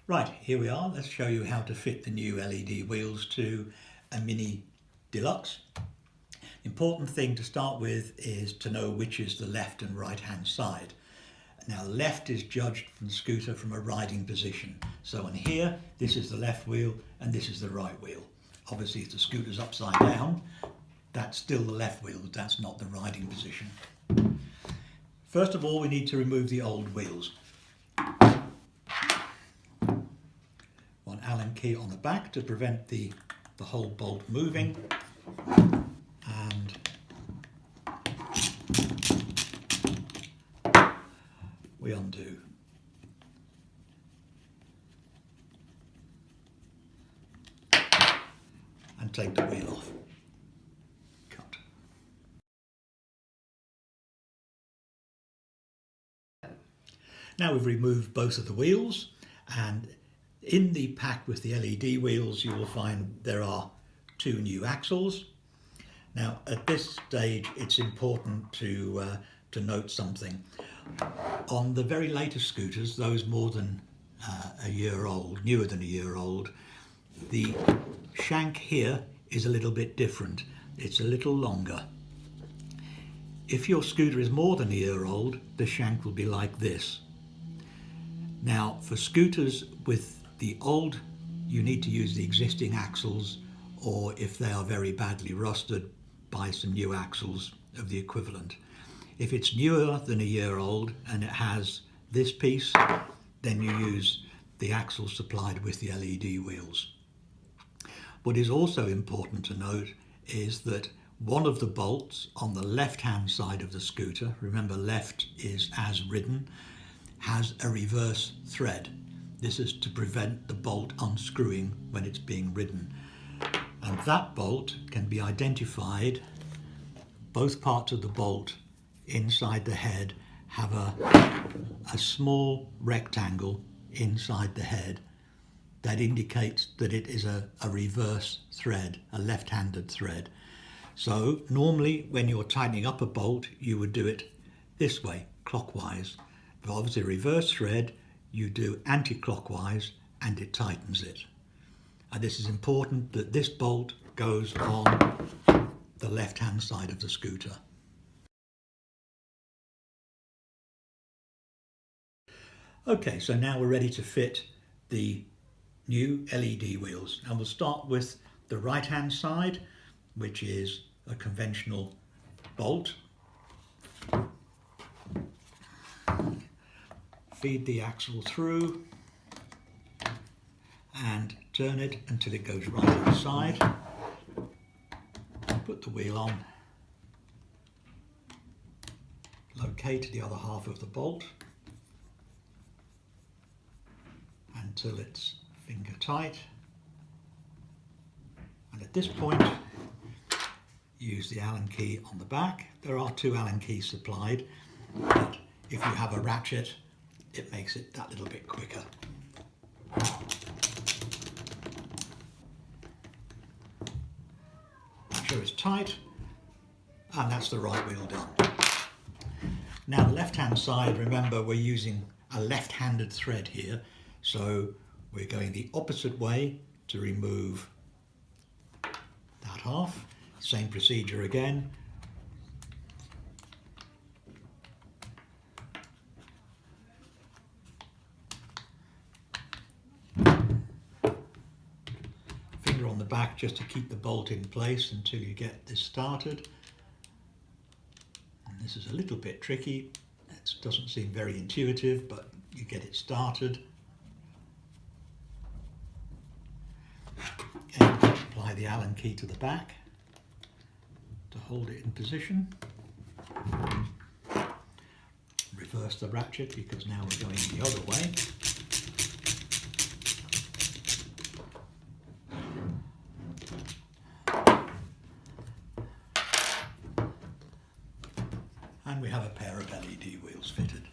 Right, here we are. Let's show you how to fit the new LED wheels to a Mini Deluxe. Important thing to start with is to know which is the left and right hand side. Now left is judged from the scooter from a riding position. So on here, this is the left wheel and this is the right wheel. Obviously if the scooter's upside down, that's still the left wheel, that's not the riding position. First of all, we need to remove the old wheels. One Allen key on the back to prevent the whole bolt moving, and we undo. And take the wheel off. Cut. Now we've removed both of the wheels, and in the pack with the LED wheels you will find there are two new axles. Now at this stage it's important to note something. On the very latest scooters, those more than a year old, newer than a year old, the shank here is a little bit different. It's a little longer. If your scooter is more than a year old, the shank will be like this. Now for scooters with the old, you need to use the existing axles, or if they are very badly rusted, buy some new axles of the equivalent. If it's newer than a year old and it has this piece, then you use the axles supplied with the LED wheels. What is also important to note is that one of the bolts on the left hand side of the scooter, remember left is as ridden, has a reverse thread. This is to prevent the bolt unscrewing when it's being ridden. And that bolt can be identified. Both parts of the bolt inside the head have a small rectangle inside the head that indicates that it is a reverse thread, a left-handed thread. So normally when you're tightening up a bolt, you would do it this way, clockwise. But obviously reverse thread, you do anti-clockwise and it tightens it. And this is important that this bolt goes on the left-hand side of the scooter. Okay, so now we're ready to fit the new LED wheels, and we'll start with the right-hand side, which is a conventional bolt. Feed the axle through and turn it until it goes right inside. Put the wheel on. Locate the other half of the bolt until it's finger tight. And at this point, use the Allen key on the back. There are two Allen keys supplied, but if you have a ratchet, it makes it that little bit quicker. Make sure it's tight, and that's the right wheel done. Now the left-hand side, remember we're using a left-handed thread here, so we're going the opposite way to remove that half. Same procedure again. Finger on the back just to keep the bolt in place until you get this started. And this is a little bit tricky. It doesn't seem very intuitive, but you get it started. And apply the Allen key to the back to hold it in position. Reverse the ratchet because now we're going the other way. And we have a pair of LED wheels fitted.